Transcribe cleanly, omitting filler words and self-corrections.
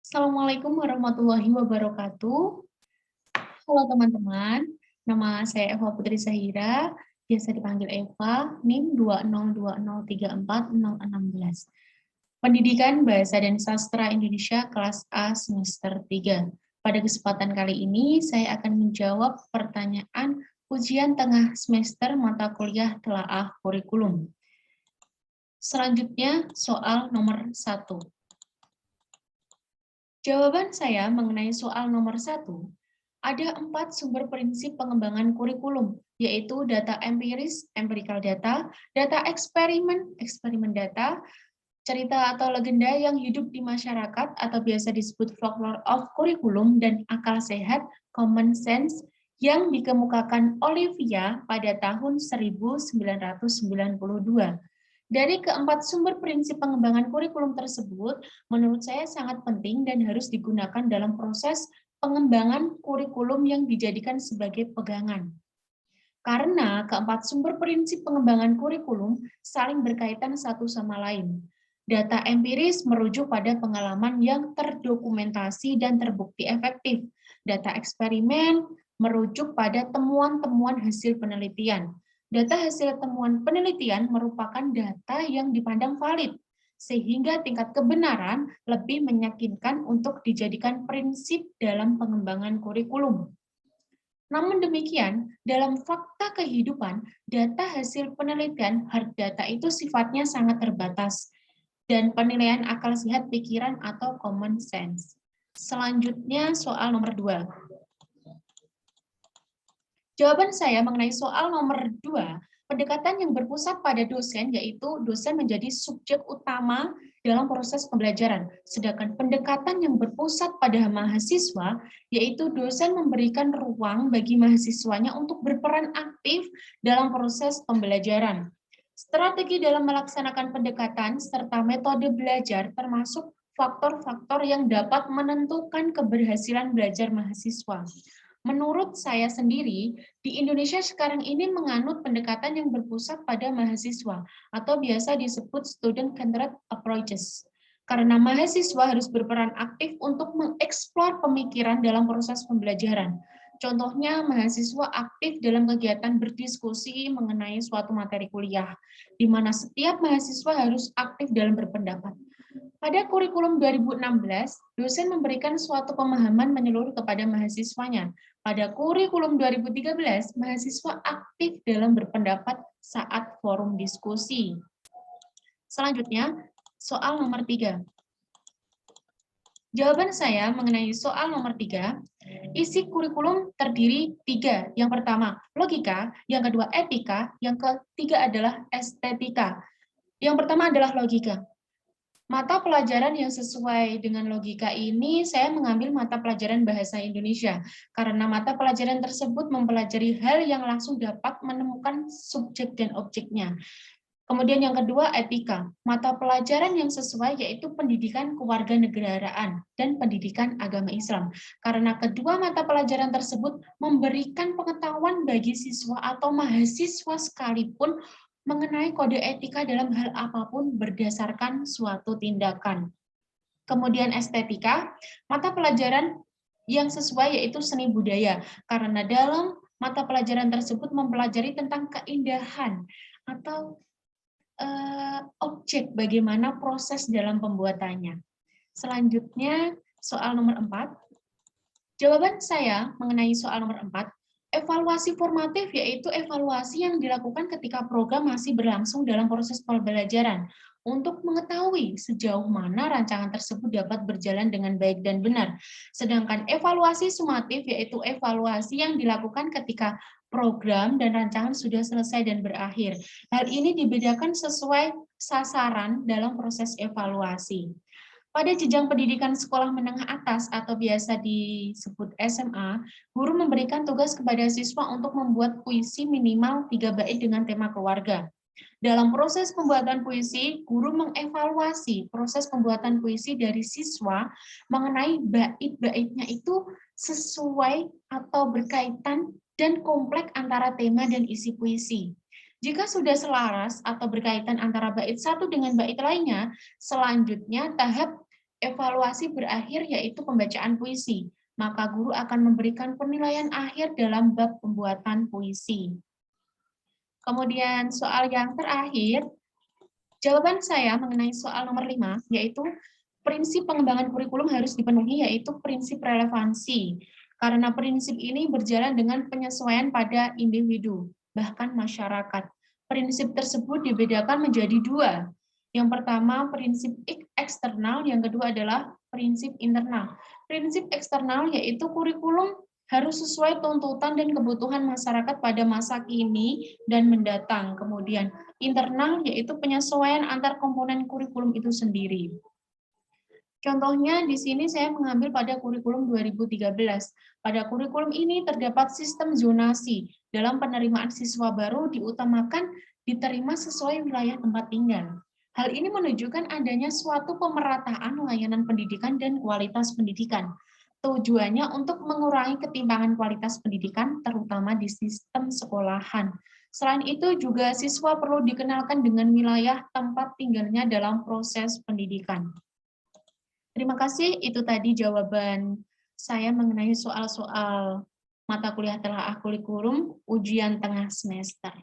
Assalamualaikum warahmatullahi wabarakatuh. Halo teman-teman, nama saya Eva Putri Zahira, biasa dipanggil Eva, NIM 202034016. Pendidikan Bahasa dan Sastra Indonesia kelas A semester 3. Pada kesempatan kali ini, saya akan menjawab pertanyaan ujian tengah semester mata kuliah telaah kurikulum. Selanjutnya, soal nomor 1. Jawaban saya mengenai soal nomor 1, ada 4 sumber prinsip pengembangan kurikulum, yaitu data empiris, empirical data, data eksperimen, eksperimen data, cerita atau legenda yang hidup di masyarakat atau biasa disebut folklore of kurikulum, dan akal sehat, common sense, yang dikemukakan Olivia pada tahun 1992. Dari keempat sumber prinsip pengembangan kurikulum tersebut, menurut saya sangat penting dan harus digunakan dalam proses pengembangan kurikulum yang dijadikan sebagai pegangan. Karena keempat sumber prinsip pengembangan kurikulum saling berkaitan satu sama lain. Data empiris merujuk pada pengalaman yang terdokumentasi dan terbukti efektif. Data eksperimen merujuk pada temuan-temuan hasil penelitian. Data hasil temuan penelitian merupakan data yang dipandang valid, sehingga tingkat kebenaran lebih meyakinkan untuk dijadikan prinsip dalam pengembangan kurikulum. Namun demikian, dalam fakta kehidupan, data hasil penelitian hard data itu sifatnya sangat terbatas, dan penilaian akal sehat pikiran atau common sense. Selanjutnya soal nomor 2. Jawaban saya mengenai soal nomor 2, pendekatan yang berpusat pada dosen, yaitu dosen menjadi subjek utama dalam proses pembelajaran. Sedangkan pendekatan yang berpusat pada mahasiswa, yaitu dosen memberikan ruang bagi mahasiswanya untuk berperan aktif dalam proses pembelajaran. Strategi dalam melaksanakan pendekatan serta metode belajar termasuk faktor-faktor yang dapat menentukan keberhasilan belajar mahasiswa. Menurut saya sendiri, di Indonesia sekarang ini menganut pendekatan yang berpusat pada mahasiswa atau biasa disebut student-centered approaches. Karena mahasiswa harus berperan aktif untuk mengeksplor pemikiran dalam proses pembelajaran. Contohnya, mahasiswa aktif dalam kegiatan berdiskusi mengenai suatu materi kuliah, di mana setiap mahasiswa harus aktif dalam berpendapat. Pada kurikulum 2016, dosen memberikan suatu pemahaman menyeluruh kepada mahasiswanya. Pada kurikulum 2013, mahasiswa aktif dalam berpendapat saat forum diskusi. Selanjutnya, soal nomor 3. Jawaban saya mengenai soal nomor 3, isi kurikulum terdiri 3. Yang pertama, logika, yang kedua, etika, yang ketiga adalah estetika. Yang pertama adalah logika. Mata pelajaran yang sesuai dengan logika ini, saya mengambil mata pelajaran Bahasa Indonesia, karena mata pelajaran tersebut mempelajari hal yang langsung dapat menemukan subjek dan objeknya. Kemudian yang kedua, etika. Mata pelajaran yang sesuai yaitu pendidikan kewarganegaraan dan pendidikan agama Islam. Karena kedua mata pelajaran tersebut memberikan pengetahuan bagi siswa atau mahasiswa sekalipun mengenai kode etika dalam hal apapun berdasarkan suatu tindakan. Kemudian estetika, mata pelajaran yang sesuai yaitu seni budaya, karena dalam mata pelajaran tersebut mempelajari tentang keindahan atau objek, bagaimana proses dalam pembuatannya. Selanjutnya, soal nomor 4. Jawaban saya mengenai soal nomor 4, evaluasi formatif yaitu evaluasi yang dilakukan ketika program masih berlangsung dalam proses pembelajaran untuk mengetahui sejauh mana rancangan tersebut dapat berjalan dengan baik dan benar. Sedangkan evaluasi sumatif yaitu evaluasi yang dilakukan ketika program dan rancangan sudah selesai dan berakhir. Hal ini dibedakan sesuai sasaran dalam proses evaluasi. Pada jenjang pendidikan sekolah menengah atas atau biasa disebut SMA, guru memberikan tugas kepada siswa untuk membuat puisi minimal 3 bait dengan tema keluarga. Dalam proses pembuatan puisi, guru mengevaluasi proses pembuatan puisi dari siswa mengenai bait-baitnya itu sesuai atau berkaitan dan kompleks antara tema dan isi puisi. Jika sudah selaras atau berkaitan antara bait satu dengan bait lainnya, selanjutnya tahap Evaluasi berakhir yaitu pembacaan puisi, maka guru akan memberikan penilaian akhir dalam bab pembuatan puisi. Kemudian soal yang terakhir, jawaban saya mengenai soal nomor 5, yaitu prinsip pengembangan kurikulum harus dipenuhi, yaitu prinsip relevansi. Karena prinsip ini berjalan dengan penyesuaian pada individu, bahkan masyarakat. Prinsip tersebut dibedakan menjadi dua. Yang pertama, prinsip eksternal, yang kedua adalah prinsip internal. Prinsip eksternal yaitu kurikulum harus sesuai tuntutan dan kebutuhan masyarakat pada masa kini dan mendatang. Kemudian internal yaitu penyesuaian antar komponen kurikulum itu sendiri. Contohnya di sini saya mengambil pada kurikulum 2013. Pada kurikulum ini terdapat sistem zonasi. Dalam penerimaan siswa baru diutamakan diterima sesuai wilayah tempat tinggal. Hal ini menunjukkan adanya suatu pemerataan layanan pendidikan dan kualitas pendidikan. Tujuannya untuk mengurangi ketimpangan kualitas pendidikan, terutama di sistem sekolahan. Selain itu juga siswa perlu dikenalkan dengan wilayah tempat tinggalnya dalam proses pendidikan. Terima kasih, itu tadi jawaban saya mengenai soal-soal mata kuliah telaah kurikulum ujian tengah semester.